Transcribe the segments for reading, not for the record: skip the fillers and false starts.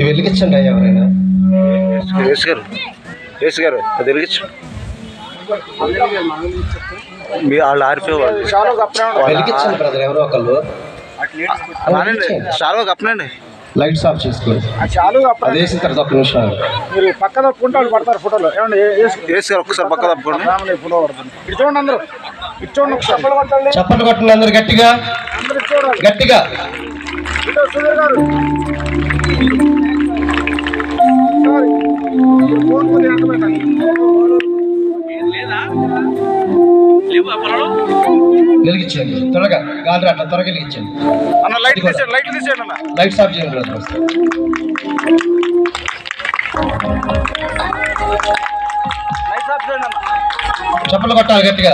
వెలిగించండి అయ్యా ఎవరైనా. యేసు గారు అది వెలిగించు. వాళ్ళు ఆరిపోవాలి. వెలిగించండి బ్రదర్, ఎవరో ఒకళ్ళు చాలా కప్పనండి. లైట్స్ ఆఫ్ చేసుకోండి. అది వేసిన తర్వాత ఒక నిమిషం మీరు పక్క తప్పుకుంటే పడతారు ఫోటోలో. ఏమండి యేసు గారు ఒక్కసారి పక్క తప్పుకోండి. ఫోటో పడుతుంది. ఇటు చూడండి, అందరూ ఇటు చూడండి ఒకసారి. చప్పట్లు కొట్టండి అందరు గట్టిగా గట్టిగా. సుధీర్ గారు వెలిగించండి త్వరగా, గాలి అట్లా త్వరగా వెలిగించండి అన్న. లైట్ తీసేయండి, లైట్ తీసేయండి అన్న. లైట్స్ ఆఫ్ చేయండి బ్రదర్. లైట్ ఆఫ్ చేయండి అన్న. చప్పట్లు కొట్టాలి గట్టిగా.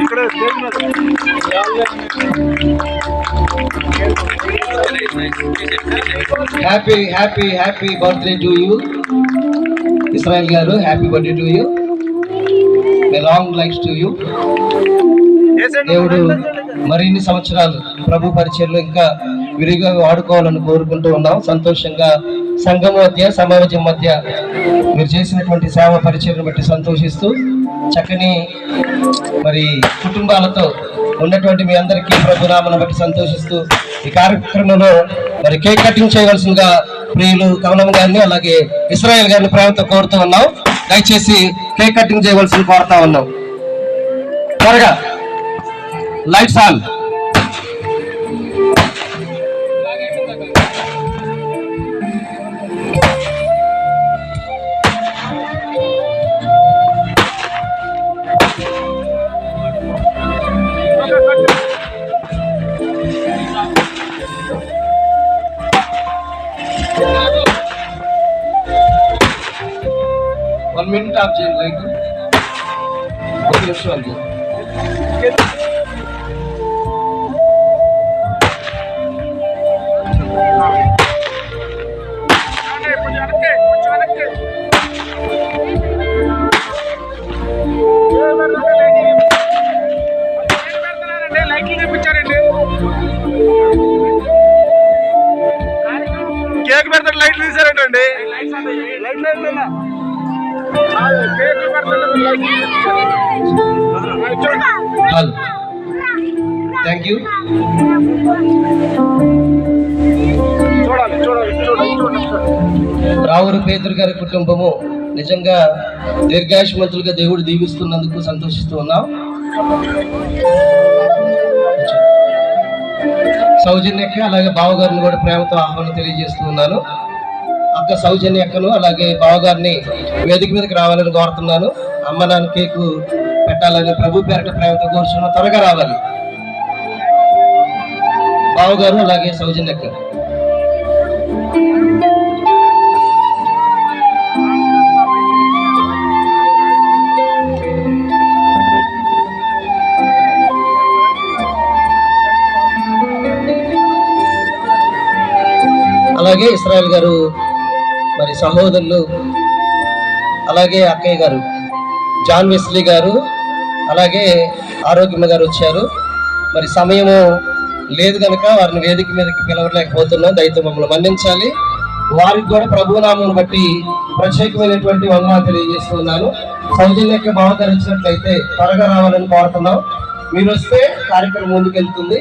ఇక్కడ happy happy happy birthday to you Israel గారు. Happy birthday to you. May long life to you. దేవుడు మరిన్ని సంవత్సరాలు ప్రభు పరిచయంలో ఇంకా విరిగా వాడుకోవాలని కోరుకుంటూ ఉన్నాం. సంతోషంగా సంఘం మధ్య సమాజం మధ్య మీరు చేసినటువంటి సేవ పరిచయం బట్టి సంతోషిస్తూ చక్కని మరి కుటుంబాలతో ఉన్నటువంటి మీ అందరికీ ప్రభునామను బట్టి సంతోషిస్తూ ఈ కార్యక్రమంలో మరి కేక్ కటింగ్ చేయవలసిందిగా ప్రియులు కమలం గారిని అలాగే ఇస్రాయల్ గారిని ప్రేమతో కోరుతూ ఉన్నాం. దయచేసి కేక్ కటింగ్ చేయవలసింది కోరుతా ఉన్నాం. త్వరగా lights on. One minute of చేయండి లైట్. ఒక నిమిషం అండి. లైట్లు చూపించారండి. కేక్ పెడతాడు, లైట్లు తీసారంటండి. లైట్లు థ్యాంక్ యూ. రావురు పేదరు గారి కుటుంబము నిజంగా దీర్ఘాయుష్మంతులుగా దేవుడు దీవిస్తున్నందుకు సంతోషిస్తూ ఉన్నాం. సౌజన్యకి అలాగే బావగారిని కూడా ప్రేమతో ఆహ్వానం తెలియజేస్తూ ఉన్నాను. అక్క సౌజన్య అక్కను అలాగే బావగారిని వేదిక మీదకి రావాలని కోరుతున్నాను. అమ్మ నాన్న కేకు పెట్టాలని ప్రభు పేరట ప్రేమతో కోరుచున్నాను. త్వరగా రావాలి బావగారు అలాగే సౌజన్య అక్క. అలాగే ఇస్రాయల్ గారు మరి సహోదరులు అలాగే అక్కయ్య గారు జాన్ వెస్లీ గారు అలాగే ఆరోగ్యమ్మ గారు వచ్చారు. మరి సమయము లేదు కనుక వారిని వేదిక మీదకి పిలవలేకపోతున్నాం. దయతో మమ్మల్ని మన్నించాలి. వారికి కూడా ప్రభునామం బట్టి ప్రత్యేకమైనటువంటి వందనాలు తెలియజేస్తున్నాను. సౌజన్యకి బావగారు వచ్చినట్లయితే త్వరగా రావాలని కోరుతున్నాం. మీరు వస్తే కార్యక్రమం ముందుకెళ్తుంది.